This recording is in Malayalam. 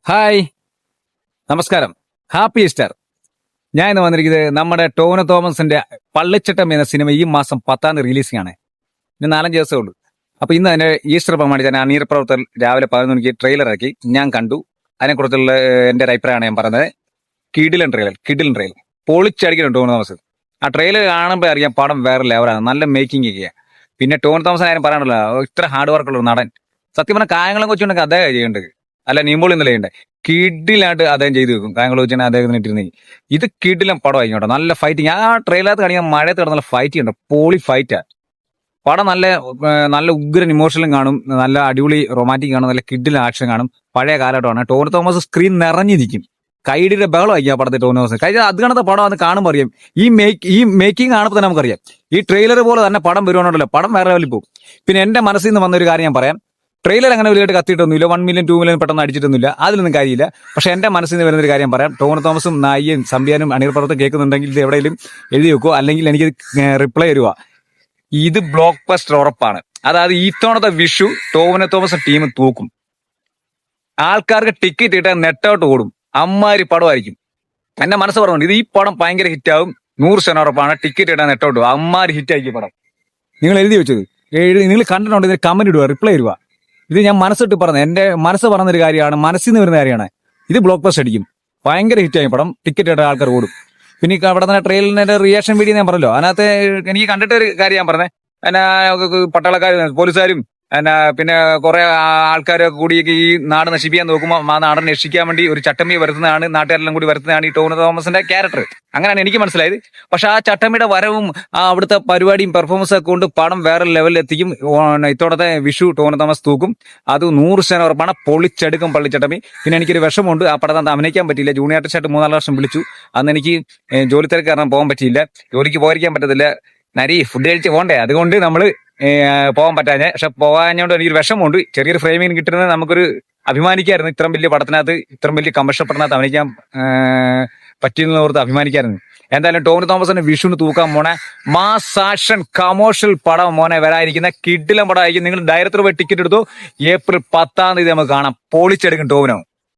ഹായ്, നമസ്കാരം. Happy Easter. ഞാൻ ഇന്ന് വന്നിരിക്കുന്നത് നമ്മുടെ ടോവിനോ തോമസിന്റെ പള്ളിച്ചട്ടം എന്ന സിനിമ ഈ മാസം 10-ാം തീയതി റിലീസിംഗ് ആണ്. ഇന്ന് 4-5 ദിവസമേ ഉള്ളൂ. അപ്പൊ ഇന്ന് അതിന്റെ ഈസ്റ്റർ പ്രമാണിച്ച് ഞാൻ അണിയർ പ്രവർത്തകർ രാവിലെ 11 മണിക്ക് ട്രെയിലർ ഇറക്കി. ഞാൻ കണ്ടു. അതിനെക്കുറിച്ചുള്ള എന്റെ ഒരു അഭിപ്രായമാണ് ഞാൻ പറഞ്ഞത്. കിടിലൻ ട്രെയിലർ പൊളിച്ചടിക്കുന്നുണ്ട് ടോവിനോ തോമസ്. ആ ട്രെയിലർ കാണുമ്പോൾ അറിയാം പടം വേറെ ലെവലാണ്. നല്ല മേക്കിംഗ് ഒക്കെയാണ്. പിന്നെ ടോവിനോ തോമസ് ആരും പറയാനുള്ള ഇത്ര ഹാർഡ് വർക്കുള്ള ഒരു നടൻ. സത്യം പറഞ്ഞാൽ കായങ്ങളും കൊച്ചുണ്ടെങ്കിൽ അദ്ദേഹം ചെയ്യേണ്ടത്, അല്ല നീമ്പോൾ ഇന്നലെ ചെയ്യണ്ടേ. കിഡിലായിട്ട് അദ്ദേഹം ചെയ്തു വെക്കും. കായങ്ങൾ വെച്ചാൽ അദ്ദേഹത്തിന് ഇട്ടിരുന്നെങ്കിൽ ഇത് കിഡിലും പടമായിരിക്കും കേട്ടോ. നല്ല ഫൈറ്റിങ്. ആ ട്രെയിലകത്ത് കാണിക്കാൻ മഴയത്ത് കിടന്നുള്ള ഫൈറ്റ് ഉണ്ട്. പോളി ഫൈറ്റാ പടം. നല്ല ഉഗ്രൻ ഇമോഷണലും കാണും, നല്ല അടിപൊളി റൊമാൻറ്റിക് കാണും, നല്ല കിഡിലും ആക്ഷൻ കാണും. പഴയ കാലഘട്ടമാണ്. ടോവിനോ തോമസ് സ്ക്രീൻ നിറഞ്ഞിരിക്കും. കൈഡിയുടെ ബഹളമായിരിക്കും ആ പടത്തെ ടോവിനോ തോമസ്. കഴിഞ്ഞാൽ അത് കണത്തെ പടം അത് കാണുമ്പോൾ അറിയാം. ഈ മേക്കിംഗ് കാണുമ്പോൾ തന്നെ നമുക്കറിയാം ഈ ട്രെയിലർ പോലെ തന്നെ പടം വരുവാണല്ലോ. പടം വേറെ ലെവലിൽ പോകും. പിന്നെ എന്റെ മനസ്സിൽ നിന്ന് വന്ന ഒരു കാര്യം ഞാൻ പറയാം. ട്രെയിലർ അങ്ങനെ വലിയായിട്ട് കത്തിയിട്ടൊന്നുമില്ല. 1 മില്യൺ 2 മില്യൺ പെട്ടെന്ന് അടിച്ചിട്ടൊന്നുമില്ല. അതിലൊന്നും കാര്യമില്ല. പക്ഷെ എന്റെ മനസ്സിൽ നിന്ന് വരുന്നൊരു കാര്യം പറയാം. ടോവിനോ തോമസും നായിയും സംവിധാനും അണിയർ പ്രവർത്തനം കേൾക്കുന്നുണ്ടെങ്കിൽ ഇത് എവിടെയെങ്കിലും എഴുതി വെക്കുമോ, അല്ലെങ്കിൽ എനിക്ക് റിപ്ലൈ തരുക. ഇത് ബ്ലോക്ക് ബസ്റ്റർ ഉറപ്പാണ്. അതായത് ഇത്തവണത്തെ വിഷു ടോവിനോ തോമസ് ടീം തൂക്കും. ആൾക്കാർക്ക് ടിക്കറ്റ് കിട്ടാൻ നെട്ടൗട്ട് ഓടും. അമ്മാരി പടമായിരിക്കും. എന്റെ മനസ്സ് പറഞ്ഞുണ്ട് ഇത് ഈ പടം ഭയങ്കര ഹിറ്റാവും. 100% ഉറപ്പാണ്. ടിക്കറ്റ് കിട്ടാൻ നെട്ടൗട്ട് പോകും. അമ്മാരി ഹിറ്റായിരിക്കും പടം. നിങ്ങൾ എഴുതി വെച്ചത് നിങ്ങൾ കണ്ടിട്ടുണ്ട്. ഇതിന് കമന്റ് ഇടുക, റിപ്ലൈ ഇടുക. ഇത് ഞാൻ മനസ്സിട്ട് പറഞ്ഞത്, എന്റെ മനസ്സ് പറഞ്ഞൊരു കാര്യമാണ്, മനസ്സിൽ നിന്ന് വരുന്ന കാര്യമാണ്. ഇത് ബ്ലോക്ക് ബസ്റ്റർ അടിക്കും. ഭയങ്കര ഹിറ്റായി പടം. ടിക്കറ്റ് കിട്ടാൻ ആൾക്കാർ ഓടും. പിന്നെ അവിടെ തന്നെ ട്രെയിലറിന്റെ റിയാക്ഷൻ വീഡിയോ ഞാൻ പറഞ്ഞല്ലോ. അതിനകത്ത് എനിക്ക് കണ്ടിട്ട് ഒരു കാര്യം ഞാൻ പറഞ്ഞത്, എന്നാ പട്ടാളക്കാരും പോലീസുകാരും പിന്നെ കുറെ ആൾക്കാരൊക്കെ കൂടി ഈ നാട് നശിപ്പിക്കാൻ നോക്കുമ്പോൾ ആ നാടിനെ രക്ഷിക്കാൻ വേണ്ടി ഒരു ചട്ടമ്പിയെ വരുത്തുന്നതാണ്, നാട്ടുകാരെല്ലാം കൂടി വരുത്തുന്നതാണ് ഈ ടോവിനോ തോമസിന്റെ ക്യാരക്ടർ. അങ്ങനെയാണ് എനിക്ക് മനസ്സിലായത്. പക്ഷെ ആ ചട്ടമ്പിയുടെ വരവും അവിടുത്തെ പരിപാടിയും പെർഫോമൻസും ഒക്കെ കൊണ്ട് പടം വേറെ ലെവലിൽ എത്തിക്കും. ഇത്തവണത്തെ വിഷു ടോവിനോ തോമസ് തൂക്കും. അത് 100% ഉറപ്പാണ്. പൊളിച്ചെടുക്കും പള്ളിച്ചട്ടമ്പി. പിന്നെ എനിക്കൊരു വിഷമമുണ്ട്, ആ പടത്ത് അഭിനയിക്കാൻ പറ്റിയില്ല. ജൂനിയർ ആർട്ടിസ്റ്റായിട്ട് 3-4 വർഷം വിളിച്ചു. അന്ന് എനിക്ക് ജോലി തിരക്ക് കാരണം പോകാൻ പറ്റിയില്ല. ജോലിക്ക് പോയിരിക്കാൻ പറ്റത്തില്ല. ഫുഡ് കഴിച്ച് പോകണ്ടേ, അതുകൊണ്ട് നമ്മള് പോകാൻ പറ്റാഞ്ഞ. പക്ഷെ പോകാഞ്ഞോണ്ട് എനിക്കൊരു വിഷമമുണ്ട്. ചെറിയൊരു ഫ്രെയിമിന് കിട്ടുന്നത് നമുക്കൊരു അഭിമാനിക്കായിരുന്നു. ഇത്രയും വലിയ പടത്തിനകത്ത്, ഇത്രയും വലിയ കമേഴ്ഷ്യൽ പടത്തിനകത്ത് അഭിനയിക്കാൻ പറ്റിയെന്ന് ഓർത്ത് അഭിമാനിക്കായിരുന്നു. എന്തായാലും ടോവിനോ തോമസിന്റെ വിഷുവിന് തൂക്കാൻ പോണെ മാസ് ആക്ഷൻ കമേഴ്ഷ്യൽ പടം മോനെ വരാതിരിക്കുന്ന കിഡിലം പടമായിരിക്കും. നിങ്ങൾ ഡയറക്ടർ പോയി ടിക്കറ്റ് എടുത്തു. ഏപ്രിൽ 10-ാം തീയതി നമുക്ക് കാണാം. പൊളിച്ചെടുക്കും ടോവിനോ.